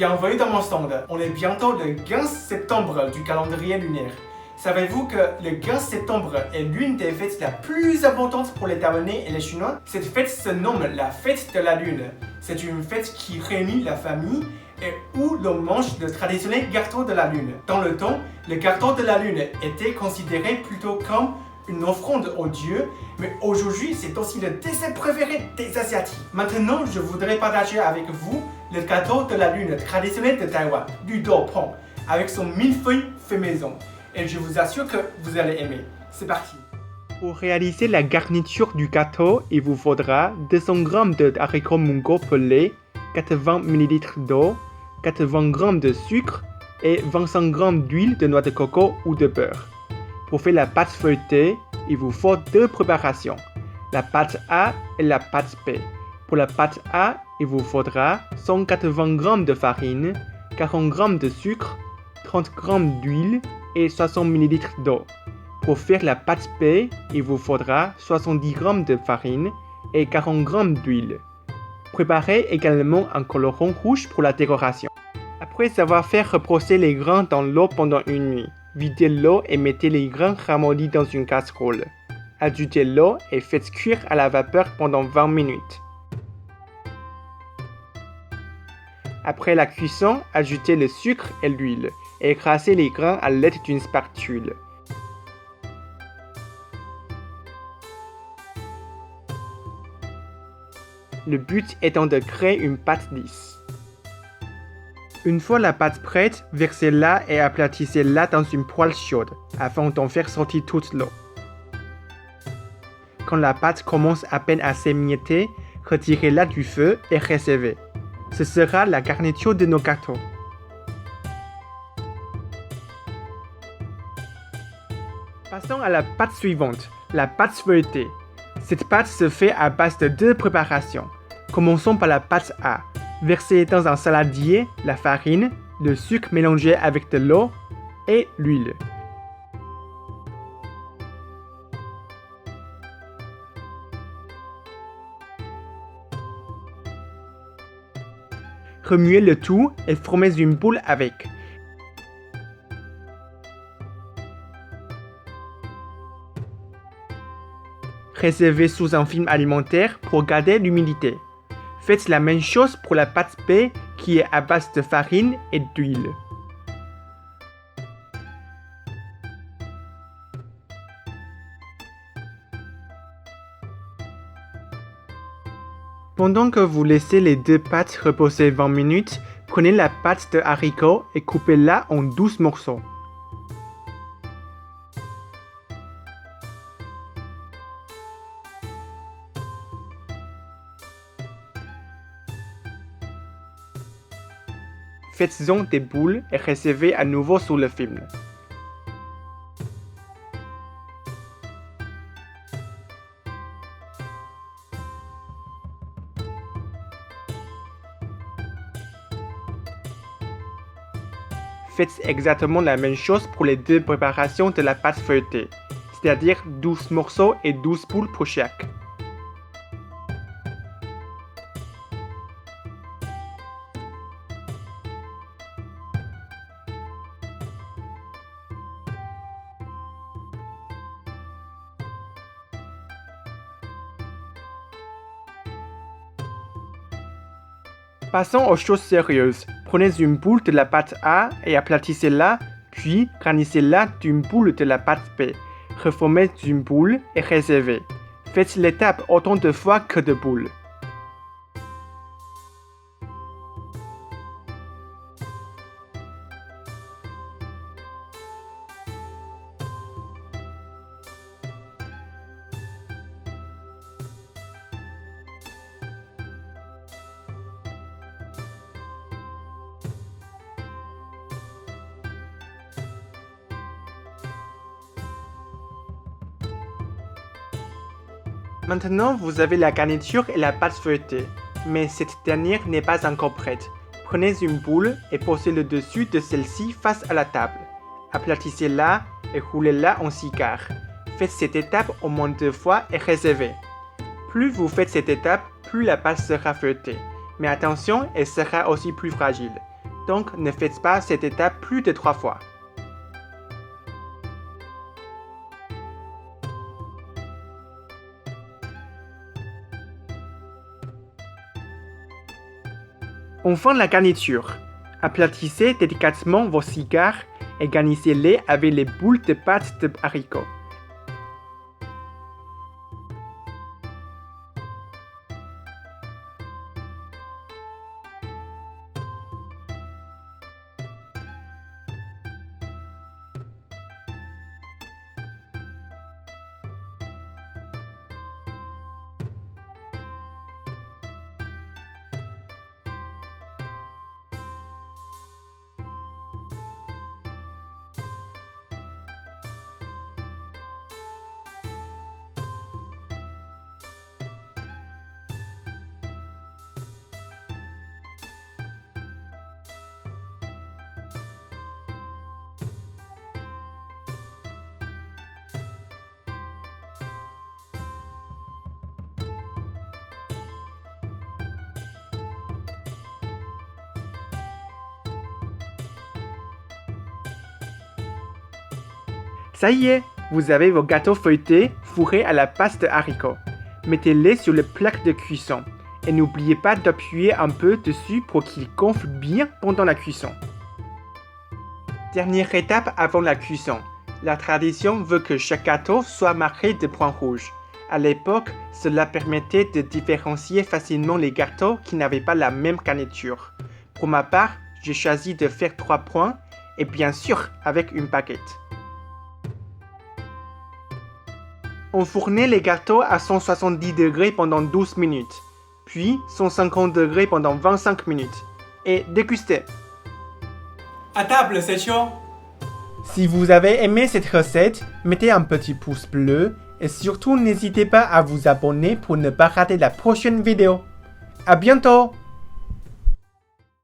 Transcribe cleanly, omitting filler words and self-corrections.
Bienvenue dans mon stand. On est bientôt le 15 septembre du calendrier lunaire. Savez-vous que le 15 septembre est l'une des fêtes la plus importantes pour les Taïwanais et les Chinois? Cette fête se nomme la fête de la lune. C'est une fête qui réunit la famille et où l'on mange le traditionnel gâteau de la lune. Dans le temps, le gâteau de la lune était considéré plutôt comme une offrande aux dieux, mais aujourd'hui c'est aussi le dessert préféré des Asiatiques. Maintenant, je voudrais partager avec vous le gâteau de la lune traditionnel de Taïwan, du Dopong, avec son millefeuille fait maison. Et je vous assure que vous allez aimer. C'est parti! Pour réaliser la garniture du gâteau, il vous faudra 200 g de haricots mungo pelés, 80 ml d'eau, 80 g de sucre et 25 g d'huile de noix de coco ou de beurre. Pour faire la pâte feuilletée, il vous faut deux préparations, la pâte A et la pâte B. Pour la pâte A, il vous faudra 180 g de farine, 40 g de sucre, 30 g d'huile et 60 ml d'eau. Pour faire la pâte B, il vous faudra 70 g de farine et 40 g d'huile. Préparez également un colorant rouge pour la décoration. Après avoir fait reposer les grains dans l'eau pendant une nuit, videz l'eau et mettez les grains ramollis dans une casserole. Ajoutez l'eau et faites cuire à la vapeur pendant 20 minutes. Après la cuisson, ajoutez le sucre et l'huile et écrasez les grains à l'aide d'une spatule. Le but étant de créer une pâte lisse. Une fois la pâte prête, versez-la et aplatissez-la dans une poêle chaude afin d'en faire sortir toute l'eau. Quand la pâte commence à peine à s'émietter, retirez-la du feu et réservez. Ce sera la garniture de nos gâteaux. Passons à la pâte suivante, la pâte feuilletée. Cette pâte se fait à base de deux préparations. Commençons par la pâte A. Versez dans un saladier la farine, le sucre mélangé avec de l'eau et l'huile. Remuez le tout et formez une boule avec. Réservez sous un film alimentaire pour garder l'humidité. Faites la même chose pour la pâte B qui est à base de farine et d'huile. Pendant que vous laissez les deux pâtes reposer 20 minutes, prenez la pâte de haricots et coupez-la en 12 morceaux. Faites-en des boules et réservez à nouveau sur le film. Faites exactement la même chose pour les deux préparations de la pâte feuilletée, c'est-à-dire 12 morceaux et 12 boules pour chaque. Passons aux choses sérieuses. Prenez une boule de la pâte A et aplatissez-la, puis garnissez-la d'une boule de la pâte B. Reformez une boule et réservez. Faites l'étape autant de fois que de boules. Maintenant, vous avez la garniture et la pâte feuilletée, mais cette dernière n'est pas encore prête. Prenez une boule et posez le dessus de celle-ci face à la table. Aplatissez-la et roulez-la en cigare. Faites cette étape au moins 2 fois et réservez. Plus vous faites cette étape, plus la pâte sera feuilletée. Mais attention, elle sera aussi plus fragile. Donc ne faites pas cette étape plus de 3 fois. Enfin la garniture. Aplatissez délicatement vos cigares et garnissez-les avec les boules de pâte de haricots. Ça y est, vous avez vos gâteaux feuilletés fourrés à la pâte de haricots. Mettez-les sur le plaque de cuisson et n'oubliez pas d'appuyer un peu dessus pour qu'ils gonflent bien pendant la cuisson. Dernière étape avant la cuisson. La tradition veut que chaque gâteau soit marqué de points rouges. À l'époque, cela permettait de différencier facilement les gâteaux qui n'avaient pas la même garniture. Pour ma part, j'ai choisi de faire 3 points et bien sûr avec une baguette. Enfournez les gâteaux à 170 degrés pendant 12 minutes, puis 150 degrés pendant 25 minutes, et dégustez. À table, c'est chaud. Si vous avez aimé cette recette, mettez un petit pouce bleu et surtout n'hésitez pas à vous abonner pour ne pas rater la prochaine vidéo. À bientôt!